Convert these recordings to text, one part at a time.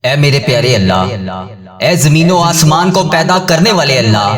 اے میرے پیارے اللہ، اے زمین و آسمان کو پیدا کرنے والے اللہ،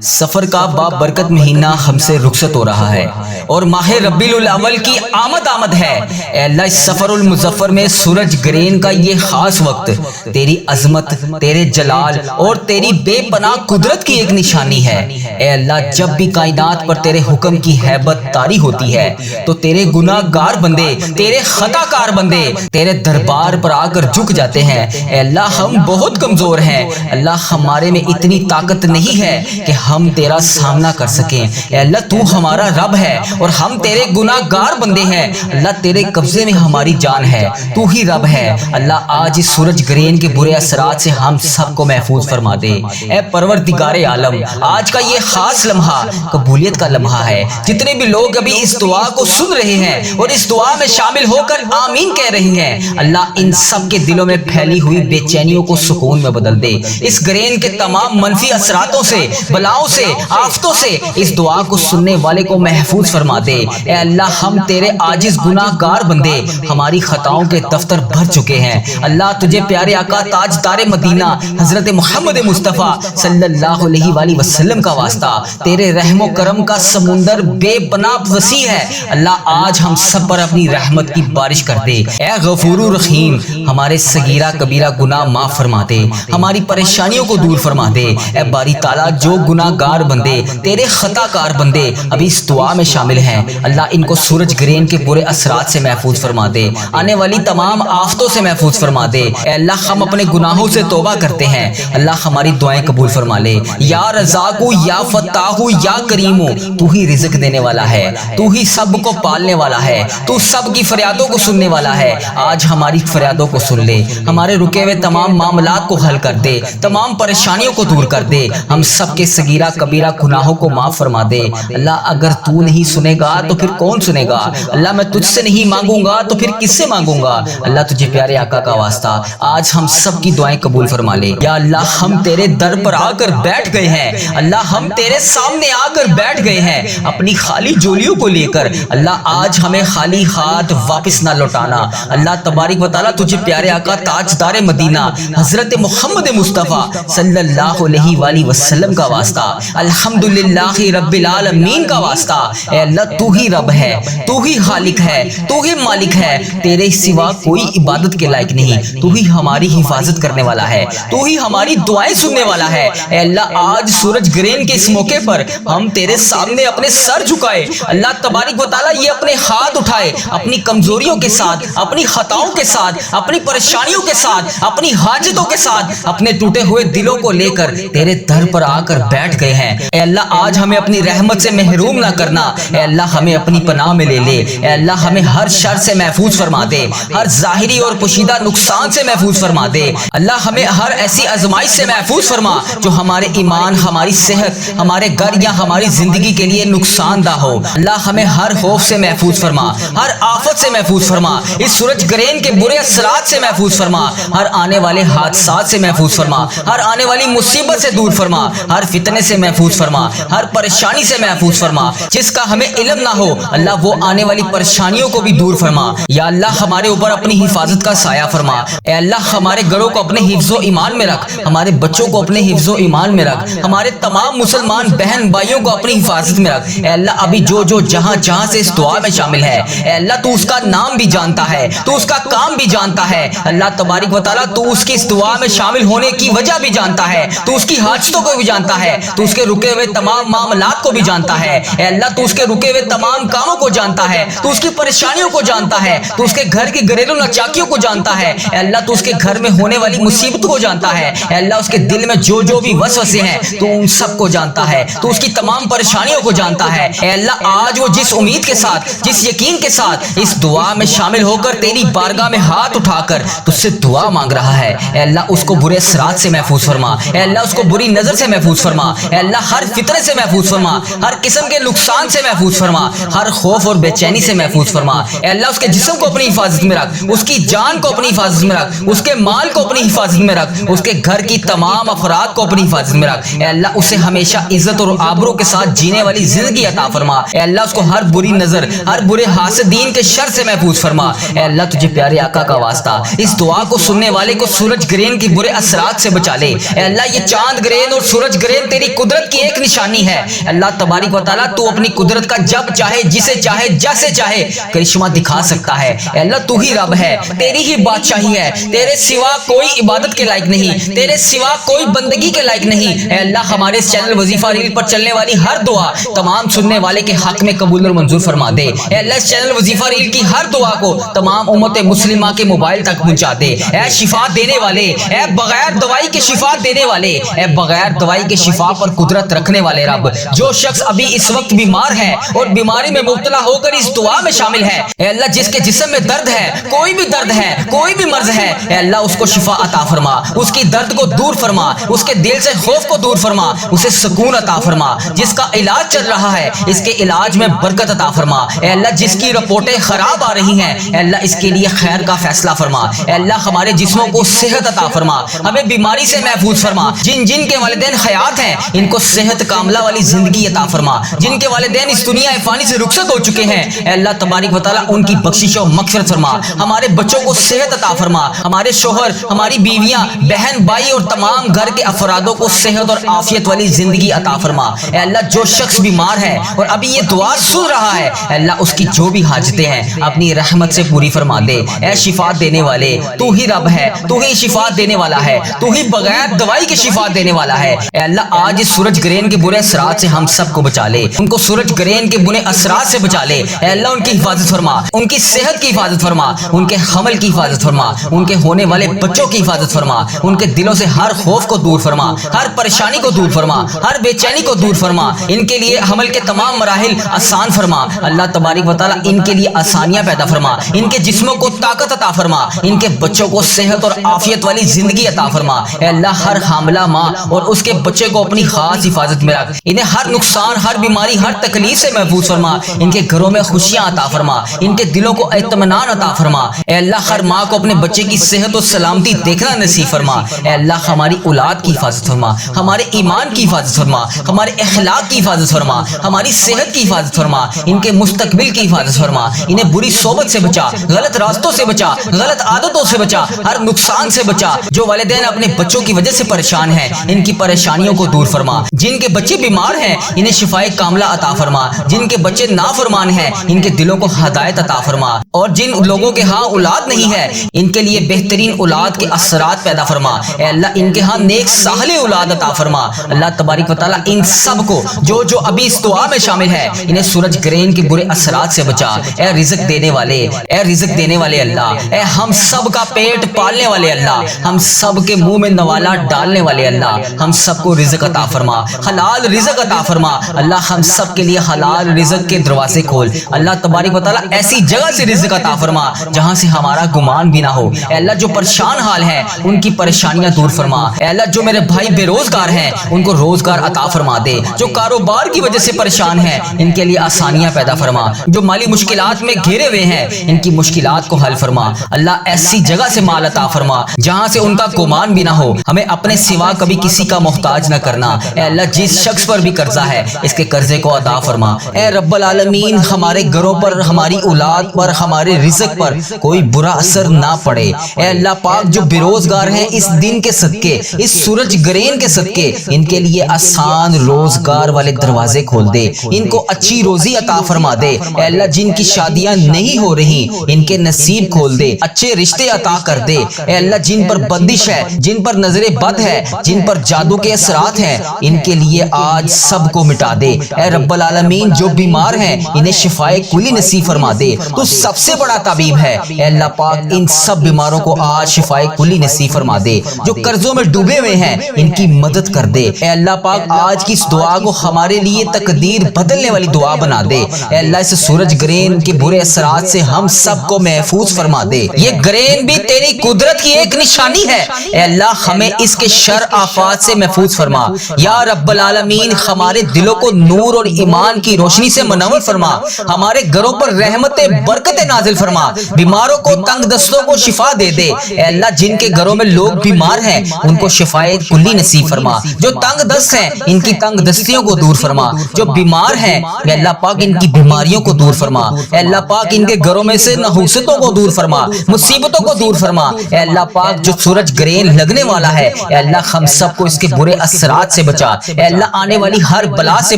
سفر کا بابرکت مہینہ ہم سے رخصت ہو رہا ہے اور ماہ ربیع الاول کی آمد ہے۔ اے اللہ، اس سفر المظفر میں سورج گرہن کا یہ خاص وقت تیری عظمت، تیرے جلال اور تیری بے پناہ قدرت کی ایک نشانی ہے۔ اے اللہ، جب بھی کائنات پر تیرے حکم کی ہیبت طاری ہوتی ہے تو تیرے گناہ گار بندے، تیرے خطا کار بندے تیرے دربار پر آ کر جھک جاتے ہیں۔ اے اللہ، ہم بہت کمزور ہیں۔ اللہ، ہمارے میں اتنی طاقت نہیں ہے کہ ہم تیرا سامنا کر سکیں۔ اے اللہ، تو ہمارا رب ہے اور ہم تیرے گناہ گار بندے ہیں۔ اللہ، تیرے قبضے میں ہماری جان ہے، تو ہی رب ہے۔ اللہ، آج اس سورج گرہن کے برے اثرات سے ہم سب کو محفوظ فرما دے۔ اے پروردگار عالم، آج کا یہ خاص لمحہ قبولیت کا لمحہ ہے۔ جتنے بھی لوگ ابھی اس دعا کو سن رہے ہیں اور اس دعا میں شامل ہو کر آمین کہہ رہے ہیں، اللہ ان سب کے دلوں میں پھیلی ہوئی بے چینیوں کو سکون میں بدل دے۔ اس گرہن کے تمام منفی اثراتوں سے، بلاؤں سے، آفتوں سے اس دعا کو سننے والے کو محفوظ فرما دے۔ اے اللہ، ہم تیرے عاجز گناہ گار بندے، ہماری خطاؤں کے دفتر بھر چکے ہیں۔ اللہ، تجھے پیارے آقا تاجدار مدینہ حضرت محمد مصطفیٰ صلی اللہ علیہ وآلہ وسلم کا واسطہ، تیرے رحم و کرم کا سمندر بے پناہ وسیع ہے۔ اللہ، آج ہم سب پر اپنی رحمت کی بارش کر دے۔ اے غفور الرحیم، ہمارے صغیرہ کبیرہ گناہ معاف فرما دے، ہماری پریشانیوں کو دور فرما دے۔ اے باری تعالیٰ، جو گناہ گار بندے، تیرے خطا کار بندے ابھی اس دعا میں شامل ہیں، اللہ ان کو سورج گرہن کے برے اثرات سے محفوظ فرما دے، آنے والی تمام آفتوں سے محفوظ فرما دے۔ اے اللہ، ہم اپنے گناہوں سے توبہ کرتے ہیں، اللہ ہماری دعائیں قبول فرما لے۔ یا رزاق، یا فتاح، یا کریم، تو ہی رزق دینے والا ہے، تو ہی سب کو پالنے والا ہے، تو سب کی فریادوں کو سننے والا ہے۔ آج ہماری فریادوں کو سن لے، ہمارے رکے ہوئے تمام معاملات کو حل کر دے، تمام پریشانیوں کو دور کر دے، ہم سب کے صغیرہ کبیرہ گناہوں کو معاف فرما دے۔ اللہ، اگر تو نہیں سنے گا تو پھر کون سنے گا؟ اللہ، میں تجھ سے نہیں مانگوں گا تو پھر کس سے مانگوں گا؟ اللہ، تجھے پیارے آقا کا واسطہ آج ہم سب کی دعائیں قبول فرما لے۔ یا اللہ، ہم تیرے در پر آ کر بیٹھ گئے ہیں، اللہ ہم تیرے سامنے آ کر بیٹھ گئے ہیں اپنی خالی جولیوں کو لے کر۔ اللہ، آج ہمیں خالی ہاتھ واپس نہ لوٹانا۔ اللہ تبارک و تعالیٰ، تجھے پیارے آقا تاجدار مدینہ حضرت محمد مصطفیٰ صلی اللہ علیہ وآلہ وسلم کا واسطہ، الحمدللہ رب العالمین کا واسطہ، اے اللہ تو ہی رب ہے، تو ہی خالق ہے، تو ہی مالک ہے، تیرے سوا کوئی عبادت کے لائق نہیں، تو ہی ہماری حفاظت کرنے والا ہے، تو ہی ہماری دعائیں سننے والا ہے۔ اے اللہ، آج سورج گرہن کے اس موقع پر ہم تیرے سامنے اپنے سر جھکائے، اللہ تبارک و تعالیٰ یہ اپنے ہاتھ اٹھائے، اپنی کمزوریوں کے ساتھ، اپنی خطاؤں کے ساتھ، اپنی پریشانیوں کے ساتھ، اپنی حاجتوں کے ساتھ، اپنے ٹوٹے ہوئے دلوں کو لے کر تیرے در پر آ کر بیٹھ گئے ہیں۔ اے اللہ، آج ہمیں اپنی رحمت سے محروم نہ کرنا، اے اللہ ہمیں اپنی پناہ میں لے لے، اے اللہ ہمیں ہر شر سے محفوظ فرما دے، ہر ظاہری اور پوشیدہ نقصان سے محفوظ فرما دے۔ اللہ ہمیں ہر ایسی آزمائش سے محفوظ فرما جو ہمارے ایمان، ہماری صحت، ہمارے گھر یا ہماری زندگی کے لیے نقصان دہ ہو۔ اللہ ہمیں ہر خوف سے محفوظ فرما، ہر آفت سے محفوظ فرما، اس سورج گرہن کے برے اثرات سے محفوظ فرما، ہر آنے والے حادثات سے محفوظ فرما، ہر آنے والی مصیبت سے دور فرما، ہر فتنے سے محفوظ فرما، ہر پریشانی سے محفوظ فرما، جس کا ہمیں علم نہ ہو اللہ وہ آنے والی پریشانیوں کو بھی دور فرما۔ یا اللہ، ہمارے اوپر اپنی حفاظت کا سایہ فرما۔ اے اللہ، ہمارے گھروں کو اپنے حفظ و ایمان میں رکھ، ہمارے بچوں کو اپنے حفظ و ایمان میں رکھ، ہمارے تمام مسلمان بہن بھائیوں کو اپنی حفاظت میں رکھ۔ اے اللہ، ابھی جو جہاں سے اس دعا میں شامل ہے، اے اللہ تو اس کا نام بھی جانتا ہے، تو اس کا کام بھی جانتا ہے۔ اللہ تبارک و تعالیٰ، تو اس کی اس دعا میں شامل ہونے کی وجہ بھی جانتا ہے، تو اس کی حاجتوں کو بھی جانتا ہے، تو اس کے رکے ہوئے تمام معاملات کو بھی جانتا ہے۔ اے اللہ، تو اس کے رکے ہوئے تمام کاموں کو جانتا ہے، تو اس کی پریشانیوں کو جانتا ہے، تو اس کے گھر کی گھریلو ناچاکیوں کو جانتا ہے۔ اے اللہ، تو اس کے گھر میں ہونے والی مصیبتوں کو جانتا ہے۔ اے اللہ، اس کے دل میں جو بھی وسوسے ہیں تو ان سب کو جانتا ہے، تو اس کی تمام پریشانیوں کو جانتا ہے۔ اے اللہ، آج وہ جس امید کے ساتھ، جس یقین کے ساتھ اس دعا میں شامل ہو کر تیری بارگاہ میں ہاتھ اٹھا کر تجھ سے دعا مانگ رہا ہے، اے اللہ اس کو برے اثرات سے محفوظ فرما، اے اللہ اس کو بری نظر سے محفوظ فرما، اے اللہ ہر فتنے سے محفوظ فرما، ہر قسم کے نقصان سے محفوظ فرما، ہر خوف اور بے چینی سے محفوظ فرما۔ اے اللہ اس کے جسم کو اپنی حفاظت میں رکھ، اس کی جان کو اپنی حفاظت میں رکھ، اس کے مال کو اپنی حفاظت میں رکھ، اس کے گھر کی تمام افراد کو اپنی حفاظت میں رکھ۔ اے اللہ اسے ہمیشہ ہمیشہ عزت اور آبرو کے ساتھ جینے والی زندگی عطا فرما۔ اے اللہ اس کو ہر بری نظر، ہر برے حاسدین کے شر سے محفوظ فرما۔ اے اللہ تجھے پیارے آقا کا واسطہ اس دعا کو سننے والے کو سورج گرہن کے برے اثرات سے بچا لے۔ اے اللہ یہ چاند گرہن اور سورج گرہن تیری قدرت کی ایک نشانی ہے۔ اللہ تبارک و تعالیٰ تو اپنی قدرت کا جب چاہے، جسے چاہے، جیسے چاہے کرشمہ دکھا سکتا ہے۔ اے اللہ تو ہی رب ہے، تیری ہی بادشاہی ہے، تیرے سوا کوئی عبادت کے لائق نہیں، تیرے سوا کوئی بندگی کے لائق نہیں۔ اے اللہ ہمارے اس چینل وظیفہ ریل پر چلنے والی ہر دعا تمام سننے والے کے حق میں قبول اور منظور فرما دے۔ اے اللہ اس چینل وظیفہ ریل کی ہر دعا کو تمام امت مسلمہ کے موبائل تک پہنچا دے۔ اے شفا دینے والے، اے بغیر دوائی کے شفا دینے والے، اے بغیر دوائی کے شفا پر قدرت رکھنے والے رب، جو شخص ابھی اس وقت بیمار ہے اور بیماری میں مبتلا ہو کر اس دعا میں شامل ہے، اے اللہ جس کے جسم میں درد ہے، کوئی بھی درد ہے، کوئی بھی مرض ہے، اے اللہ اس کو شفا عطا فرما، اس کی درد کو دور فرما، اس کے دل سے خوف کو دور فرما، اسے سکون عطا فرما۔ جس کا علاج چل رہا ہے اس کے علاج میں برکت عطا فرما۔ اے اللہ جس کی رپورٹیں خراب آ رہی ہیں، اے اللہ اس کے لیے خیر کا فیصلہ فرما۔ اے اللہ ہمارے جسموں کو صحت عطا فرما، ہمیں بیماری سے محفوظ فرما۔ جن جن کے والدین حیات ہیں ان کو صحت کاملہ والی زندگی عطا فرما۔ جن کے والدین اس دنیا فانی سے رخصت ہو چکے ہیں، اے اللہ تبارک و تعالیٰ ان کی بخشش و مغفرت فرما۔ ہمارے بچوں کو صحت عطا فرما، ہمارے شوہر، ہماری بیویاں، بہن بھائی اور تمام گھر کے افرادوں کو صحت اور عافیت والی زندگی عطا فرما۔ اے اللہ جو شخص بیمار ہے اور ابھی یہ دعا سن رہا ہے، اے اللہ اس کی جو بھی حاجتیں ہیں اپنی رحمت سے پوری فرما دے۔ اے شفا دینے والے تو ہی رب ہے، تو ہی شفا دینے والا ہے، تو ہی بغیر دوائی کے شفا دینے والا ہے۔ اے اللہ آج اس سورج گرہن کے برے اثرات سے ہم سب کو بچا لے، ان کو سورج گرہن کے برے اثرات سے بچا لے۔ اے اللہ ان کی حفاظت فرما، ان کی صحت کی حفاظت فرما، ان کے حمل کی حفاظت فرما، ان کے ہونے والے بچوں کی حفاظت فرما، ان کے دلوں سے ہر خوف کو دور فرما، ہر پریشانی کو دور فرما، ہر بے چینی کو دور فرما۔ ان کے لیے حمل کے تمام مراحل آسان فرما۔ اللہ تبارک و تعالیٰ ان کے لیے آسانیاں پیدا فرما، ان کے جسموں کو طاقت عطا فرما، ان کے بچوں کو صحت اور عافیت والی زندگی عطا فرما۔ اے اللہ ہر حاملہ ماں اور اس کے بچے کو اپنی خاص حفاظت میں رکھ، انہیں ہر نقصان، ہر بیماری، ہر تکلیف سے محفوظ فرما۔ ان کے گھروں میں خوشیاں عطا فرما، ان کے دلوں کو اطمینان عطا فرما۔ اے اللہ ہر ماں کو اپنے بچے کی صحت و سلامتی دیکھنا نصیب فرما۔ اے اللہ ہماری اولاد کی حفاظت فرما، ہمارے ایمان کی حفاظت فرما، ہمارے اخلاق کی حفاظت فرما، ہماری صحت کی حفاظت فرما، ان کے مستقبل کی حفاظت فرما۔ انہیں بری صحبت سے بچا، غلط راستوں سے بچا، غلط عادتوں سے بچا، ہر نقصان سے بچا۔ جو والدین اپنے بچوں کی وجہ سے پریشان ہیں ان کی پریشانیوں کو دور فرما۔ جن کے بچے بیمار ہیں انہیں شفائے کاملہ عطا فرما۔ جن کے بچے نافرمان ہیں ان کے دلوں کو ہدایت عطا فرما، اور جن لوگوں کے ہاں اولاد نہیں ہے ان کے لیے بہترین اولاد کے اثرات پیدا فرما۔ اے اللہ ان کے ہاں نیک صالح اولاد عطا فرما۔ اللہ تبارک و تعالیٰ ان سب کو جو ابھی اس دعا میں شامل ہے انہیں سورج گرہن کے برے اثرات سے بچا۔ اے رزق دینے والے، اے رزق دینے والے اللہ، اے ہم سب کا پیٹ پالنے والے اللہ، ہم سب کے منہ میں نوالا ڈالنے والے اللہ، ہم سب کو رزق عطا فرما، حلال رزق عطا فرما۔ اللہ ہم سب کے لیے حلال رزق کے دروازے کھول۔ اللہ تبارک و تعالیٰ ایسی جگہ سے رزق عطا فرما جہاں سے ہمارا گمان بھی نہ ہو۔ اے اللہ جو پریشان حال ہیں ان کی پریشانیاں دور فرما۔ اے اللہ جو میرے بھائی بے روزگار ہیں ان کو روزگار عطا فرما دے۔ جو کاروبار کی وجہ سے پریشان ہیں ان کے لیے آسانیاں پیدا فرما۔ جو مالی مشکلات میں گھیرے ہوئے ہیں ان کی مشکلات کو حل فرما۔ اللہ ایسی جگہ سے مال عطا فرما جہاں سے ان کا گمان بھی نہ ہو۔ ہمیں اپنے سوا کبھی کسی کا محتاج نہ کرنا۔ اے اللہ جس شخص پر بھی قرضہ ہے اس کے قرضے کو ادا فرما۔ اے رب العالمین ہمارے گھروں پر، ہماری اولاد پر، ہمارے رزق پر کوئی برا اثر نہ پڑے۔ اے اللہ پاک جو بے روزگار ہیں اس دن کے صدقے، اس سورج گرہن کے صدقے ان کے لیے آسان روزگار والے دروازے کھول دے، ان کو اچھی روزی عطا فرما دے۔ اے اللہ جن کی شادیاں نہیں ہو رہی ان کے نصیب کھول دے، اچھے رشتے عطا کر دے۔ اے اللہ جن پر بندش ہے، جن پر نظر بد ہے، جن پر جادو کے اثرات ہیں ان کے لیے آج سب کو مٹا دے۔ اے رب العالمین جو بیمار ہیں انہیں شفائے کلی نصیب فرما دے، تو سب سے بڑا طبیب ہے۔ اے اللہ پاک ان سب بیماروں کو آج شفائے کلی نصیب فرما دے۔ جو قرضوں میں ڈوبے ہوئے ہیں ان کی مدد کر دے۔ اے اللہ پاک آج کی اس دعا کو ہمارے لیے تقدیر بدلنے والی دعا بنا دے۔ اے اللہ اس سورج گرہن کے برے اثرات سے ہم سب کو محفوظ فرما دے۔ یہ گرہن بھی تیری قدرت کی ایک نشانی ہے۔ اے اللہ ہمیں اس کے شر آفات سے محفوظ فرما۔ یا رب العالمین ہمارے دلوں کو نور اور ایمان کی روشنی سے منور فرما۔ ہمارے گھروں پر رحمت برکت نازل فرما۔ بیماروں کو، تنگ دستوں کو شفا دے دے۔ اے اللہ جن کے گھروں میں لوگ بیمار ہیں ان کو شفائے کلی نصیب فرما۔ جو تنگ دست ہیں ان کی تنگ دستیوں کو دور فرما، جو بیمار ہیں اے اللہ پاک ان کی بیماریوں کو دور فرما، اے اللہ پاک ان کے گھروں میں سے نحوستوں کو دور فرما، مصیبتوں کو دور فرما، اے اللہ پاک جو سورج گرہن لگنے والا ہے اے اللہ ہم سب کو اس کے برے اثرات سے بچا، اے اللہ آنے والی ہر بلا سے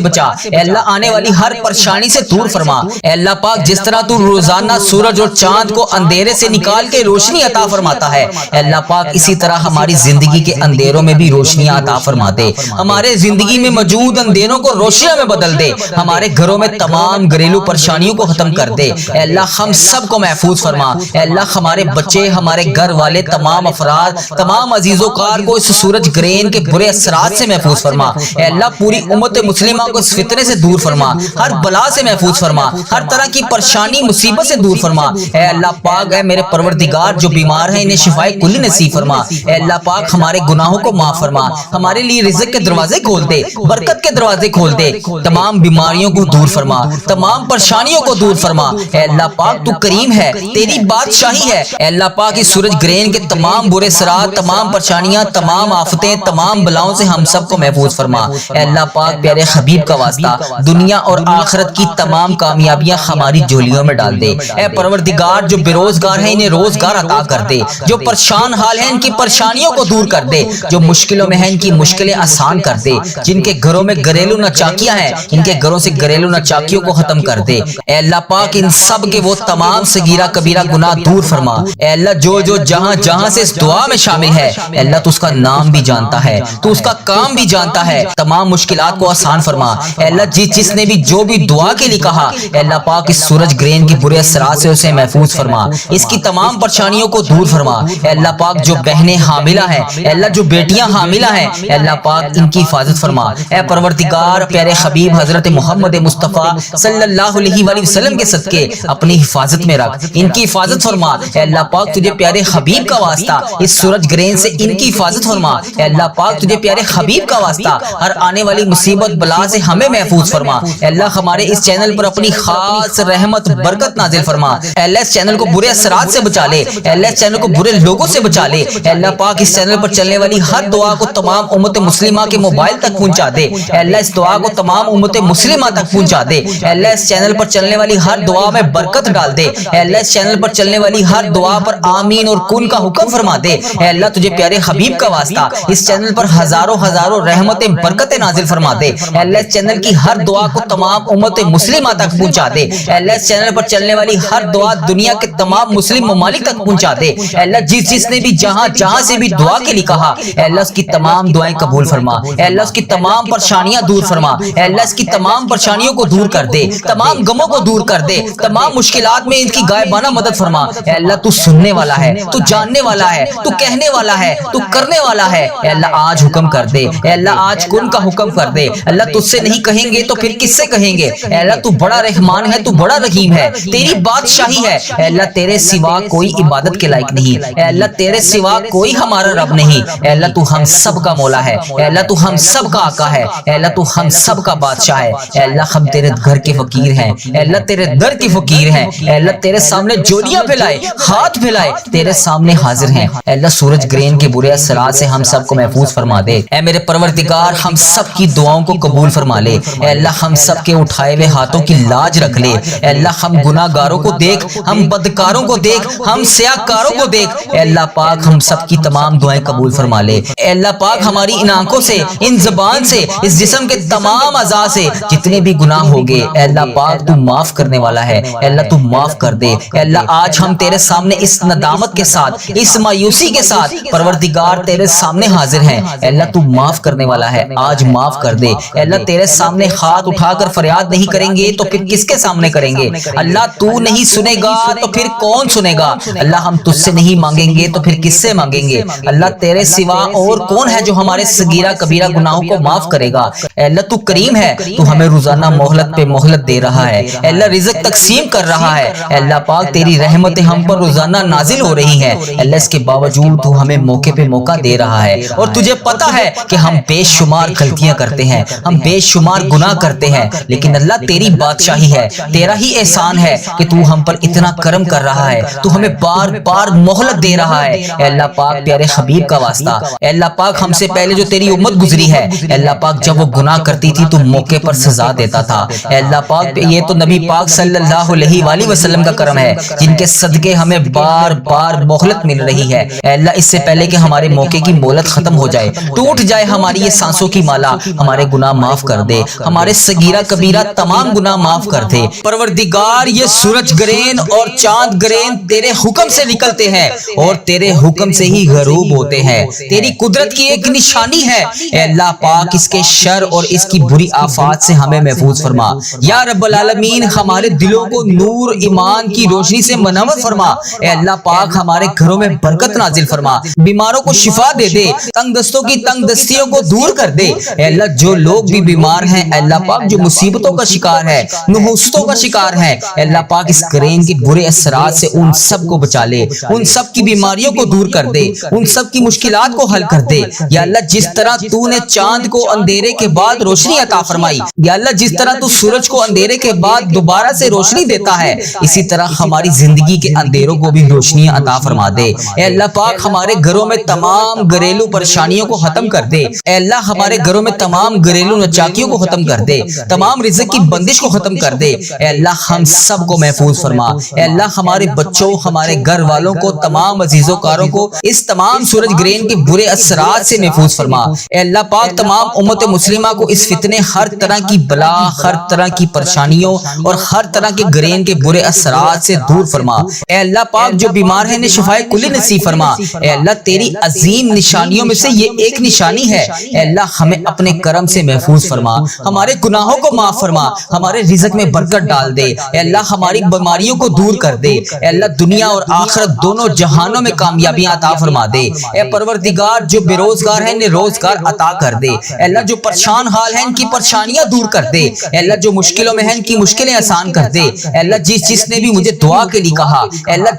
بچا، اے اللہ آنے والی ہر پریشانی سے دور فرما، اے اللہ پاک جس طرح تو روزانہ سورج اور چاند کو اندھیرے سے نکال کے روشنی عطا فرماتا ہے اے اللہ پاک اسی طرح ہماری زندگی کے اندھیروں میں بھی روشنیاں عطا فرما دے، ہمارے زندگی میں موجود اندھیروں کو روشنیوں میں بدل دے، ہمارے گھروں میں تمام گھریلو پریشانیوں کو ختم کر دے، اے اللہ ہم سب کو محفوظ فرما، اے اللہ ہمارے بچے، ہمارے گھر والے، تمام افراد، تمام عزیز و کار کو اس سورج گرہن کے برے اثرات سے محفوظ فرما، اے اللہ پوری امت مسلمہ کو اس فتنے سے دور فرما، ہر بلا سے محفوظ فرما، ہر طرح کی پریشانی مصیبت سے دور فرما، اے اللہ پاک اے میرے پروردگار جو بیمار ہیں انہیں شفائے کلی نصیب فرما، اے اللہ پاک ہمارے گناہوں کو معاف فرما، ہمارے لیے رزق کے دروازے کھول دے، برکت کے دروازے کھول دے، تمام بیماریوں کو دور فرما، تمام پریشانیوں کو دور فرما، اے اللہ پاک تو کریم ہے، تیری بادشاہی ہے، اے اللہ پاک اس سورج گرہن کے تمام برے اثرات، تمام پریشانیاں، تمام آفتیں، تمام بلاؤں سے ہم سب کو محفوظ فرما، اے اللہ پاک پیارے حبیب کا واسطہ دنیا اور آخرت کی تمام کامیابیاں ہماری جھولیوں میں ڈال دے، اے پروردگار جو بے روزگار ہیں انہیں روزگار عطا کر دے، جو پریشان حال ہیں ان کی پریشانیوں کو دور کر دے، جو مشکلوں میں ہیں ان کی مشکلیں آسان کر دے، جن کے گھروں میں گھریلو ناچاکیاں ہیں ان کے گھروں سے گھریلو ناچاکیوں کو ختم کر دے، اے اللہ پاک ان سب کے وہ تمام صغیرہ کبیرہ گناہ دور فرما، اے اللہ جو جہاں جہاں سے اس دعا میں شامل ہے اے اللہ تو اس کا نام بھی جانتا ہے، تو اس کا کام بھی جانتا ہے، تمام مشکلات کو آسان فرما، اے اللہ جس نے بھی جو بھی دعا کے لیے کہا اے اللہ پاک اس سورج گرہن کے برے اثرات سے اسے محفوظ فرما، اس کی تمام پریشانیوں کو دور فرما، اے اللہ پاک جو بہنیں حاملہ ہیں اے اللہ جو بیٹیاں حاملہ ہیں اے اللہ پاک ان کی حفاظت فرما، اے پروردگار پیارے حبیب حضرت محمد مصطفیٰ صلی اللہ علیہ وآلہ وسلم کے صدقے اپنی حفاظت میں رکھ، ان کی حفاظت فرما، اے اللہ پاک تجھے پیارے حبیب کا واسطہ اس سورج گرہن سے ان کی حفاظت فرما، اے اللہ پاک تجھے پیارے حبیب کا واسطہ ہر آنے والی مصیبت بلا سے ہمیں محفوظ فرما، اے اللہ ہمارے اس چینل پر اپنی خاص رحمت برکت نازل فرما، اے اللہ اس چینل کو برے اثرات سے بچا لے، اے اللہ اس چینل کو برے لوگوں سے بچا لے، اے اللہ پاک اس چینل پر چلنے والی ہر دعا کو تمام امت مسلمہ کے موبائل تک پہنچا دے، اے اللہ اس دعا کو تمام امت مسلمہ تک پہنچا دے، اے اللہ اس چینل پر چلنے والی ہر دعا میں برکت ڈال دے، اے اللہ اس چینل پر چلنے والی ہر دعا پر آمین اور کن کا حکم فرما دے، اے اللہ تجھے پیارے حبیب کا واسطہ اس چینل پر ہزاروں ہزاروں رحمتیں برکتیں نازل فرما دے، اے اللہ اس چینل کی ہر دعا کو تمام امت مسلمہ تک پہنچا دے، اے اللہ اس چینل پر چلنے والی ہر دعا دنیا کے تمام مسلم ممالک تک پہنچا دے، اے اللہ جس نے بھی جہاں سے بھی دعا کے لیے کہا اے اللہ اس کی تمام دعائیں قبول فرما، اے اللہ اس کی تمام پریشانیاں دور فرما، اے اللہ اس کی تمام پریشانیوں کو دور کر دے، تمام غموں کو دور کر دے، تمام مشکلات میں ان کی غائبانہ مدد فرما، اے اللہ تو سننے والا ہے، تو جاننے والا ہے، تو کہنے والا ہے، تو کرنے والا ہے، اے اللہ آج حکم کر دے، اے اللہ آج کن کا حکم کر دے، اللہ تجھ سے نہیں کہیں گے تو پھر کس سے کہیں گے، اے اللہ تو بڑا رحمان ہے، تو بڑا رحیم ہے، تیری بادشاہی ہے، اے اللہ تیرے سوا کوئی عبادت کے لائق نہیں، اے اللہ تیرے سوا کوئی ہمارا رب نہیں، اے اللہ تو ہم سب کا مولا ہے، اے اللہ تو ہم سب کا آقا ہے، اے اللہ تو ہم سب کا بادشاہ ہے، اے اللہ ہم تیرے گھر کے فقیر ہیں، اے اللہ تیرے در کے فقیر ہیں، اے اللہ تیرے سامنے جوڑیاں پھیلائے، ہاتھ پھیلائے، تیرے سامنے حاضر ہیں، اے اللہ سورج گرہن کے برے اثرات سے ہم سب کو محفوظ فرما دے، اے میرے پروردگار ہم سب کی دعاؤں کو قبول فرما لے، اے اللہ ہم سب کے اٹھائے ہوئے ہاتھوں کی لاج رکھ لے، اے اللہ ہم گناہ گاروں کو دیکھ، ہم بدکاروں کو دیکھ، ہم سیاہ کاروں کو دیکھ، اے اللہ پاک ہم سب کی تمام دعائیں قبول فرما لے، اے اللہ پاک ہماری ان آنکھوں سے، ان زبان سے، اس جسم کے تمام اعضاء سے جتنے بھی گناہ ہو گئے اے اللہ پاک تو معاف کرنے والا ہے، اے اللہ تو معاف کر دے، اے اللہ آج ہم تیرے سامنے اس ندامت کے ساتھ، اس مایوسی کے ساتھ پروردگار تیرے سامنے حاضر ہیں، اے اللہ تو معاف کرنے والا ہے، آج معاف کر دے، اے اللہ تیرے سامنے ہاتھ اٹھا کر فریاد نہیں کریں گے تو پھر کس کے سامنے کریں گے، اللہ تو نہیں سنے گا تو پھر کون سنے گا، اللہ ہم تجھ سے نہیں مانگیں گے تو پھر کس سے مانگیں گے، اللہ تیرے سوا اور کون ہے جو ہمارے صغیرہ کبیرہ گناہوں کو معاف کرے گا، اے اللہ تو کریم ہے، تو ہمیں روزانہ مہلت پہ مہلت دے رہا ہے، اے اللہ رزق تقسیم کر رہا ہے، اے اللہ پاک تیری رحمتیں ہم پر روزانہ نازل ہو رہی ہیں، اے اللہ اس کے باوجود تو ہمیں موقع پہ موقع دے رہا ہے، اور تجھے پتا ہے کہ ہم بے شمار غلطیاں کرتے ہیں، ہم بے شمار گناہ کرتے ہیں، لیکن اللہ تیری بادشاہی ہے، تیرا ہی احسان ہے کہ تو ہم پر اتنا کرم کر رہا ہے، تو ہمیں بار بار مہلت دے رہا ہے، اے اللہ پاک پیارے حبیب کا واسطہ، اے اللہ پاک ہم سے پہلے جو تیری امت گزری ہے ہے۔ اے اللہ پاک جب وہ گناہ کرتی تھی تو موقع پر سزا دیتا تھا۔ اے اللہ پاک یہ تو نبی پاک صلی اللہ علیہ وآلہ وسلم کا کرم ہے جن کے صدقے ہمیں بار بار مہلت مل رہی ہے۔ اے اللہ اس سے پہلے کہ ہمارے موقع کی مہلت ختم ہو جائے، ٹوٹ جائے ہماری یہ سانسوں کی مالا، ہمارے گناہ معاف کر دے، ہمارے صغیرہ کبیرہ تمام گناہ معاف کر دے۔ پروردگار یہ سورج گرین اور چاند گرین تیرے حکم سے نکلتے ہیں اور تیرے حکم سے ہی غروب ہوتے ہیں، تیری قدرت کی ایک نشانی ہے۔ اے اللہ پاک اس کے شر اور اس کی بری آفات سے ہمیں محفوظ فرما۔ یا رب العالمین ہمارے دلوں کو نور ایمان کی روشنی سے منور فرما۔ اے اللہ پاک ہمارے گھروں میں برکت نازل فرما، بیماروں کو شفا دے دے، تنگ دستوں کی تنگ دستیوں کو دور کر دے۔ اے اللہ جو لوگ بھی بیمار ہیں، اے اللہ پاک جو مصیبتوں کا شکار ہے، نحوستوں کا شکار ہے، اے اللہ پاک اس گرین کے برے اثرات سے ان سب کو بچا لے، ان سب کی بیماریوں کو دور کر دے، ان سب کی مشکلات کو حل کر دے۔ یا اللہ جس طرح تو نے چاند کو اندھیرے کے بعد روشنی عطا فرمائی، یا اللہ جس طرح تو سورج کو اندھیرے کے بعد دوبارہ سے روشنی دیتا ہے، اسی طرح ہماری زندگی کے اندھیروں کو بھی روشنی عطا فرما دے۔ اے اللہ پاک ہمارے گھروں میں تمام گھریلو پریشانیوں کو ختم کر دے۔ اے اللہ ہمارے گھروں میں تمام گھریلو نچاکیوں کو ختم کر دے، تمام رزق کی بندش کو ختم کر دے۔ اے اللہ ہم سب کو محفوظ فرما۔ اے اللہ ہمارے بچوں، ہمارے گھر والوں کو، تمام عزیزوں کاروں کو اس تمام سورج گرہن کے برے اثرات سے محفوظ فرما۔ اے اللہ پاک تمام امت مسلمہ کو اس فتنے، ہر طرح کی بلا، ہر طرح کی پریشانیوں اور ہر طرح کے گرہن کے برے اثرات سے دور فرما۔ اے اللہ پاک جو بیمار ہیں انہیں شفائے کلی نصیب فرما۔ اے اللہ تیری عظیم نشانیوں میں سے یہ ایک نشانی ہے۔ اے اللہ ہمیں اپنے کرم سے محفوظ فرما، ہمارے گناہوں کو معاف فرما، ہمارے رزق میں برکت ڈال دے۔ اے اللہ ہماری بیماریوں کو دور کر دے۔ اے اللہ دنیا اور آخرت دونوں جہانوں میں کامیابیاں عطا فرما دے۔ اے پروردگار جو بے روزگار ہیں انہیں روزگار عطا کر دے۔ اے اللہ جو پریشان حال ہیں ان کی پریشانیاں دور کر دے۔ اے اللہ جو مشکلوں میں ہیں ان کی مشکلیں آسان کر دے۔ اے اللہ جس نے بھی مجھے دعا کے لیے کہا، اے اللہ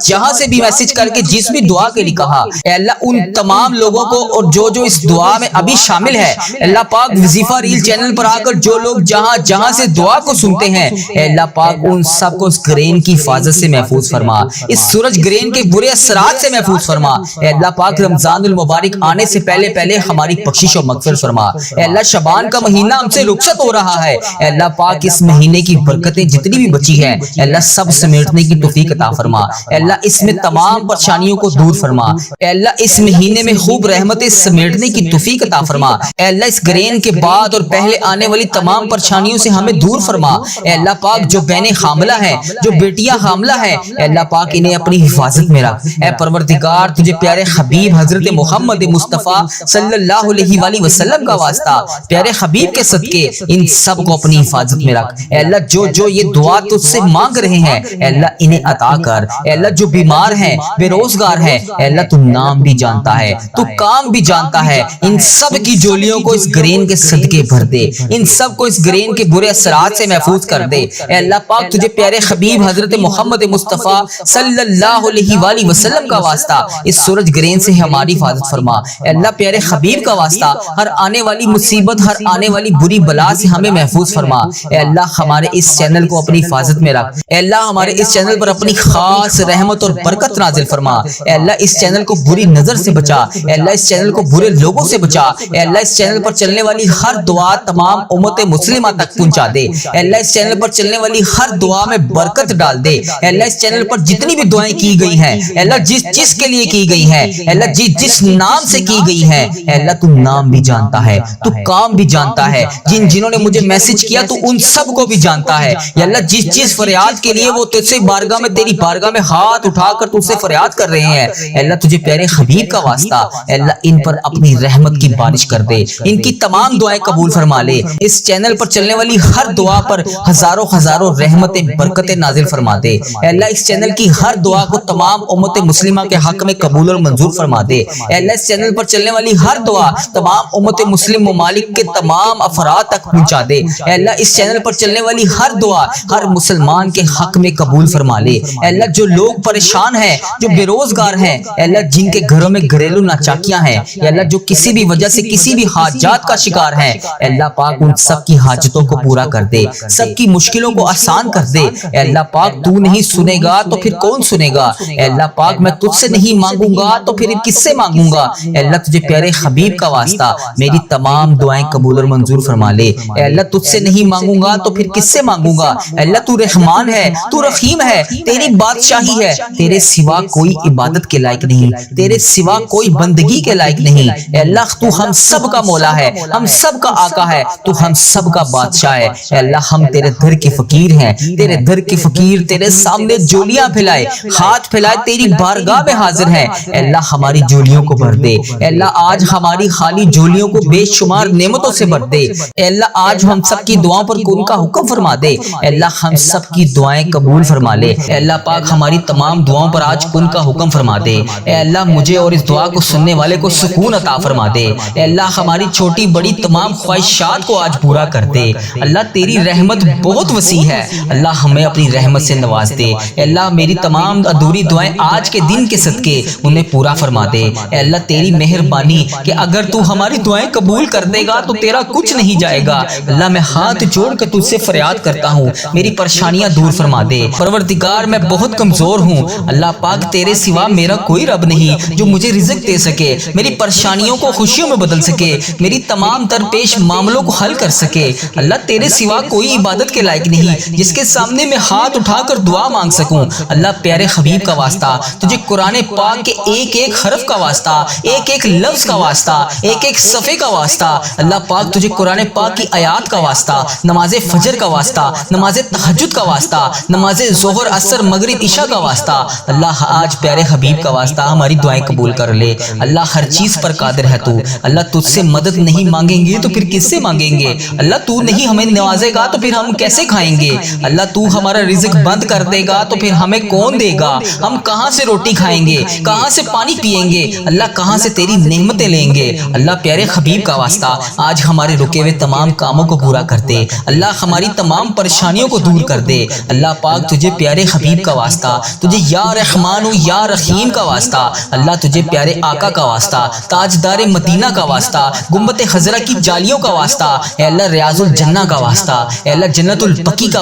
جہاں سے بھی میسج کر کے جس بھی دعا کے لیے کہا، اے اللہ ان تمام لوگوں کو اور جو اس دعا میں ابھی شامل ہے، اللہ پاک وظیفہ ریل چینل پر آ کر جو لوگ جہاں سے دعا کو سنتے ہیں، اے اللہ پاک ان سب کو اس گرہن کی حفاظت سے محفوظ فرما، اس سورج گرہن کے برے اثرات سے محفوظ فرما۔ اے اللہ پاک رمضان المبارک آنے سے پہلے ہماری بخشش و مغفرت فرما۔ اے اللہ شعبان کا مہینہ ہم سے رخصت ہو رہا ہے، اے اللہ پاک اس مہینے کی برکتیں جتنی بھی بچی ہیں اے اللہ سب سمیٹنے کی توفیق عطا فرما۔ اے اللہ اس میں تمام پریشانیوں کو دور فرما۔ اے اللہ اس مہینے میں خوب رحمتیں سمیٹنے کی توفیق عطا فرما۔ اے اللہ اس گرہن کے بعد اور پہلے آنے والی تمام پریشانیوں سے ہمیں دور فرما۔ اے اللہ پاک جو بہنیں حاملہ ہیں، جو بیٹیاں حاملہ ہیں، اے اللہ پاک انہیں اپنی حفاظت میں رکھ۔ اے پروردگار تجھے پیارے حبیب حضرت محمد مصطفیٰ صلی اللہ علیہ وآلہ وسلم کا واسطہ، پیارے حبیب کے صدقے ان سب کو اپنی حفاظت میں رکھ۔ اے اللہ جو یہ دعا تجھ سے مانگ رہے ہیں اے اللہ انہیں عطا کر۔ اے اللہ جو بیمار ہیں، بے روزگار ہیں، اے اللہ تو نام بھی جانتا ہے، تو کام بھی جانتا ہے، ان سب کی جولیوں کو اس گرہن کے صدقے بھر دے، ان سب کو اس گرہن کے برے اثرات سے محفوظ کر دے۔ اے اللہ پاک تجھے پیارے حبیب حضرت محمد مصطفیٰ صلی اللہ علیہ وآلہ وسلم کا واسطہ اس سورج گرہن سے ہماری حفاظت فرما۔ اے اللہ پیارے حبیب کا واسطہ ہر آنے والی مصیبت، ہر آنے والی بری بلا سے ہمیں محفوظ فرما۔ اے اللہ ہمارے اس چینل کو اپنی حفاظت میں رکھ۔ اے اللہ ہمارے اس چینل پر اپنی خاص رحمت اور برکت نازل فرما۔ اے اللہ اس چینل کو بری نظر سے بچا، اے اللہ اس چینل کو برے لوگوں سے بچا۔ اے اللہ اس چینل پر چلنے والی ہر دعا تمام امت مسلمہ تک پہنچا دے۔ اے اللہ اس چینل پر چلنے والی ہر دعا میں برکت ڈال دے۔ اے اللہ اس چینل پر جتنی بھی دعائیں کی گئی ہیں اے اللہ جس کے لیے کی گئی ہیں، اے اللہ جس نام سے کی گئی ہیں، اے اللہ تو نام بھی جانتا ہے، تو کام بھی جانتا ہے، جنہوں نے مجھے میسج کیا تو ان سب کو بھی جانتا ہے۔ یا اللہ جس فریاد کے لیے وہ تجھ سے بارگاہ میں، تیری بارگاہ میں ہاتھ اٹھا کر تجھ سے فریاد کر رہے ہیں، اے اللہ تجھے پیارے حبیب کا واسطہ اے اللہ ان پر اپنی رحمت کی بارش کر دے، ان کی تمام دعائیں قبول فرما لے۔ اس چینل پر چلنے والی ہر دعا پر ہزاروں رحمتیں برکتیں نازل فرما دے۔ اے اللہ اس چینل کی ہر دعا کو تمام امت مسلمہ کے حق میں قبول اور منظور فرما دے۔ اے اللہ اس چینل پر چلنے والی ہر دعا تمام امت مسلم ممالک کے تمام افراد تک پہنچا دے۔ اے اللہ اس چینل پر چلنے والی ہر دعا ہر مسلمان کے حق میں قبول فرما لے۔ اے اللہ جو لوگ پریشان ہیں، جو بے روزگار ہیں، اے اللہ جن کے گھروں میں گھریلو ناچاکیاں ہیں، اے اللہ جو کسی بھی وجہ سے کسی بھی حاجات کا شکار ہیں، اے اللہ پاک ان سب کی حاجتوں کو پورا کر دے، سب کی مشکلوں کو آسان کر دے۔ اے اللہ پاک تو نہیں سنے گا تو پھر کون سنے گا؟ اے اللہ پاک میں تجھ سے نہیں مانگوں گا تو پھر کس سے مانگوں گا؟ اے اللہ تجھے پیارے حبیب کا واسطہ واسطہ میری تمام دعائیں قبول اور منظور فرما لے۔ اے اللہ تجھ سے نہیں مانگوں گا تو پھر کس سے مانگوں گا؟ اے اللہ تو رحمان ہے، تو رحیم ہے، تیری بادشاہی ہے، تیرے سوا کوئی عبادت کے لائق نہیں، تیرے سوا کوئی بندگی کے لائق نہیں۔ اے اللہ تو ہم سب کا مولا ہے، ہم سب کا آقا ہے، تو ہم سب کا بادشاہ ہے۔ اے اللہ ہم تیرے در کے فقیر ہیں، تیرے در کے فقیر تیرے سامنے جولیاں پھیلائے، ہاتھ پھیلائے تیری بارگاہ میں حاضر ہیں۔ اے اللہ ہماری جولیوں کو بھر دے، اے اللہ آج ہماری خالی جولیوں کو بے شمار نعمتوں سے بھر دے۔ اے اللہ آج ہم سب کی دعاؤں پر کن کا حکم فرما دے، اے اللہ ہم سب کی دعائیں قبول فرما لے۔ اے اللہ پاک ہماری تمام دعاؤں پر آج کن کا حکم فرما دے۔ اے اللہ مجھے اور اس دعا کو سننے والے کو سکون عطا فرما دے۔ اے اللہ ہماری چھوٹی بڑی تمام خواہشات کو آج پورا کر دے۔ اللہ تیری رحمت بہت وسیع ہے، اللہ ہمیں اپنی رحمت سے نواز دے۔ اے اللہ میری تمام ادھوری دعائیں آج کے دن کے صدقے انہیں پورا فرما دے۔ اے اللہ تیری مہربانی کہ اگر تو ہماری دعائیں قبول کر دے گا تو تیرا کچھ نہیں جائے گا۔ اللہ میں ہاتھ جوڑ کے تجھ سے فریاد کرتا ہوں، میری پریشانیاں دور فرما دے۔ پروردگار میں بہت کمزور ہوں، اللہ پاک تیرے سوا میرا کوئی رب نہیں جو مجھے رزق دے سکے، میری پریشانیوں کو خوشیوں میں بدل سکے، میری تمام درپیش معاملوں کو حل کر سکے۔ اللہ تیرے سوا کوئی عبادت کے لائق نہیں جس کے سامنے میں ہاتھ اٹھا کر دعا مانگ سکوں۔ اللہ پیارے حبیب کا واسطہ، تجھے قرآن پاک کے ایک ایک حرف کا واسطہ، ایک ایک لفظ کا واسطہ، ایک ایک صفحے کا واسطہ، اللہ پاک تجھے قرآن پاک کی آیات کا واسطہ، نماز فجر کا واسطہ، نماز تہجد کا واسطہ، نماز ظہر عصر مغرب عشاء کا واسطہ، اللہ آج پیارے حبیب کا واسطہ ہماری دعائیں قبول کر لے۔ اللہ ہر چیز پر قادر ہے تو، اللہ تجھ سے مدد نہیں مانگیں گے تو پھر کس سے مانگیں گے؟ اللہ تو نہیں ہمیں نوازے گا تو پھر ہم کیسے کھائیں گے؟ اللہ تو ہمارا رزق بند کر دے گا تو پھر ہمیں کون دے گا؟ ہم کہاں سے روٹی کھائیں گے؟ کہاں سے پانی پیئیں گے؟ اللہ کہاں سے تیری نعمتیں لیں گے؟ اللہ پیارے حبیب کا واسطہ آج ہمارے رکے ہوئے تمام کاموں کو پورا کر دے، اللہ ہماری تمام پریشانیوں کو دور کر دے۔ اللہ پاک تجھے پیارے حبیب کا واسطہ، تجھے یا رحمان و یا رحیم کا واسطہ، اللہ تجھے پیارے آقا کا واسطہ، تاجدار مدینہ کا واسطہ، گنبد خضرا کی جالیوں کا واسطہ، اے اللہ ریاض الجنہ کا واسطہ، اے اللہ جنت البقیع کا واسطہ،